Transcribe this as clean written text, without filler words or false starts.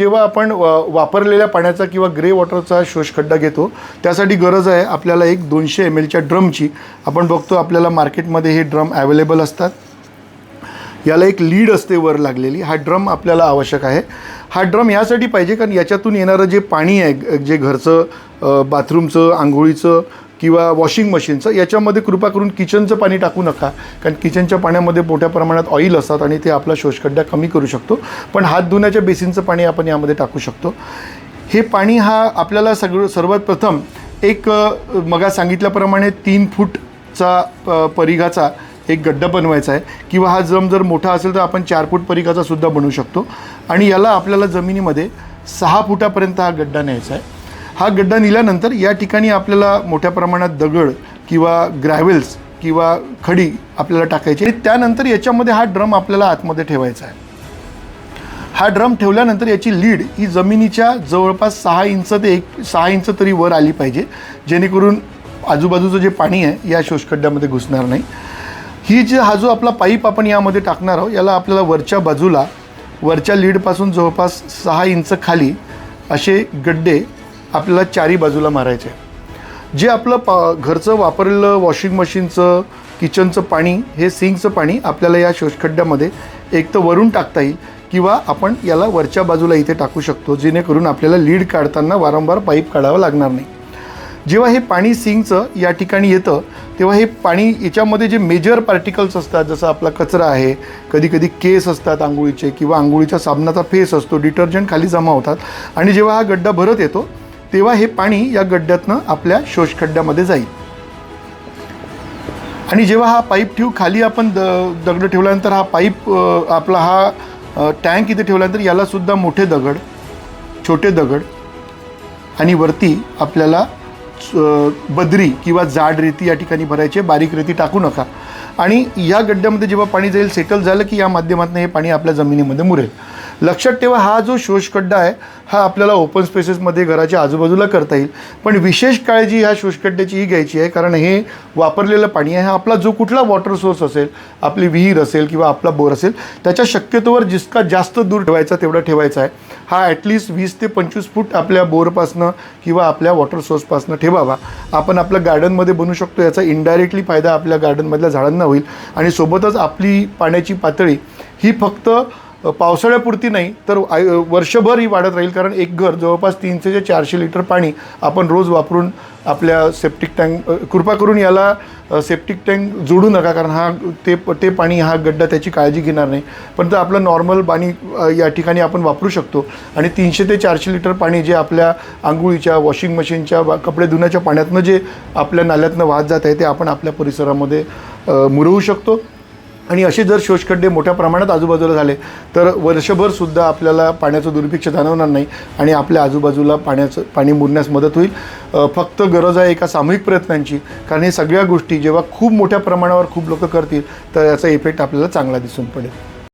जेव्हा आपण वापरलेल्या पाण्याचा किंवा ग्रे वॉटरचा शोषखड्डा घेतो त्यासाठी गरज आहे आपल्याला एक 200 ml च्या ड्रमची. आपण बघतो आपल्याला मार्केटमध्ये हे ड्रम अवेलेबल असतात. याला एक लीड असते वर लागलेली. हा ड्रम आपल्याला आवश्यक आहे. हा ड्रम यासाठी पाहिजे कारण याच्यातून येणारं जे पाणी आहे जे घरचं बाथरूमचं आंघोळीचं किंवा वॉशिंग मशीनचं याच्यामध्ये कृपा करून किचनचं पाणी टाकू नका कारण किचनच्या पाण्यामध्ये मोठ्या प्रमाणात ऑइल असतात आणि ते आपला शोषखड्डा कमी करू शकतो. पण हात धुण्याच्या बेसिनचं पाणी आपण यामध्ये टाकू शकतो. हे पाणी हा आपल्याला सर्वात प्रथम एक मगा सांगितल्याप्रमाणे 3 फूटचा परिघाचा एक गड्डा बनवायचा आहे किंवा हा ड्रम जर मोठा असेल तर आपण 4 फूट परिघाचा सुद्धा बनवू शकतो. आणि याला आपल्याला जमिनीमध्ये 6 फुटापर्यंत हा गड्डा न्यायचा आहे. हा गड्डा नेल्यानंतर या ठिकाणी आपल्याला मोठ्या प्रमाणात दगड किंवा ग्रॅव्हल्स किंवा खडी आपल्याला टाकायची आणि त्यानंतर याच्यामध्ये हा ड्रम आपल्याला आतमध्ये ठेवायचा आहे. हा ड्रम ठेवल्यानंतर याची लीड ही जमिनीच्या जवळपास 6 इंच ते 6 इंच तरी वर आली पाहिजे जेणेकरून आजूबाजूचं जे पाणी आहे या शोषखड्ड्यामध्ये घुसणार नाही. हा जो आपला पाईप आपण यामध्ये टाकणार आहोत याला आपल्याला वरच्या बाजूला वरच्या लीडपासून जवळपास 6 इंच खाली असे गड्डे आपल्याला 4ही बाजूला मारायचे. जे आपलं घरचं वापरलेलं वॉशिंग मशीनचं किचनचं पाणी हे सिंकचं पाणी आपल्याला या शोषखड्ड्यामध्ये एक तर वरून टाकता येईल किंवा आपण याला वरच्या बाजूला इथे टाकू शकतो जेणेकरून आपल्याला लीड काढताना वारंवार पाईप काढावं लागणार नाही. जेव्हा हे पाणी सिंकचं या ठिकाणी येतं तेव्हा हे पाणी याच्यामध्ये जे मेजर पार्टिकल्स असतात जसं आपला कचरा आहे कधी केस असतात आंघोळीचे किंवा आंघोळीच्या साबणाचा फेस असतो डिटर्जंट खाली जमा होतात आणि जेव्हा हा गड्डा भरत येतो तेव्हा हे पाणी या गड्ड्यातनं आपल्या शोषखड्ड्यामध्ये जाईल. आणि जेव्हा हा पाईप ठेवू खाली आपण दगड ठेवल्यानंतर हा पाईप आपला हा टँक इथे ठेवल्यानंतर यालासुद्धा मोठे दगड छोटे दगड आणि वरती आपल्याला बदरी किंवा जाड रेती या ठिकाणी भरायचे. बारीक रेती टाकू नका. आणि या गड्ड्यामध्ये जेव्हा पाणी जाईल सेटल झालं की या माध्यमातून हे पाणी आपल्या जमिनीमध्ये मुरेल. लक्षात ठेवा हा जो शोषखड्डा आहे हा आपल्याला ओपन स्पेसेसमध्ये घराच्या आजूबाजूला करता येईल पण विशेष काळजी ह्या शोषखड्ड्याची ही घ्यायची आहे कारण हे वापरलेलं पाणी आहे. हा आपला जो कुठला वॉटर सोर्स असेल आपली विहीर असेल किंवा आपला बोर असेल त्याच्या शक्यतोवर जितका जास्त दूर ठेवायचा तेवढा ठेवायचा आहे. हा ॲटलिस्ट 20 ते 25 फूट आपल्या बोरपासनं किंवा आपल्या वॉटर सोर्सपासनं ठेवावा. आपण आपल्या गार्डनमध्ये बनवू शकतो. याचा इनडायरेक्टली फायदा आपल्या गार्डनमधल्या झाडांना होईल आणि सोबतच आपली पाण्याची पातळी ही फक्त पावसाळ्यापुरती नाही तर वर्षभर ही वाढत राहील कारण एक घर जवळपास 300 ते 400 लिटर पाणी आपण रोज वापरून आपल्या सेप्टिक टँक कृपा करून याला सेप्टिक टँक जोडू नका कारण हा ते पाणी हा गड्डा त्याची काळजी घेणार नाही पण तर आपलं नॉर्मल पाणी या ठिकाणी आपण वापरू शकतो. आणि 300 ते 400 लिटर पाणी जे आपल्या आंघोळीच्या वॉशिंग मशीनच्या कपडे धुण्याच्या पाण्यातनं जे आपल्या नाल्यातनं वाहत जात आहे ते आपण आपल्या परिसरामध्ये मुरवू शकतो. आणि असे जर शोषखड्डे मोठ्या प्रमाणात आजूबाजूला झाले तर वर्षभरसुद्धा आपल्याला पाण्याचं दुर्भिक्ष जाणवणार नाही आणि आपल्या आजूबाजूला पाणी मुरण्यास मदत होईल. फक्त गरज आहे एका सामूहिक प्रयत्नांची कारण हे सगळ्या गोष्टी जेव्हा खूप मोठ्या प्रमाणावर खूप लोक करतील तर याचा इफेक्ट आपल्याला चांगला दिसून पडेल.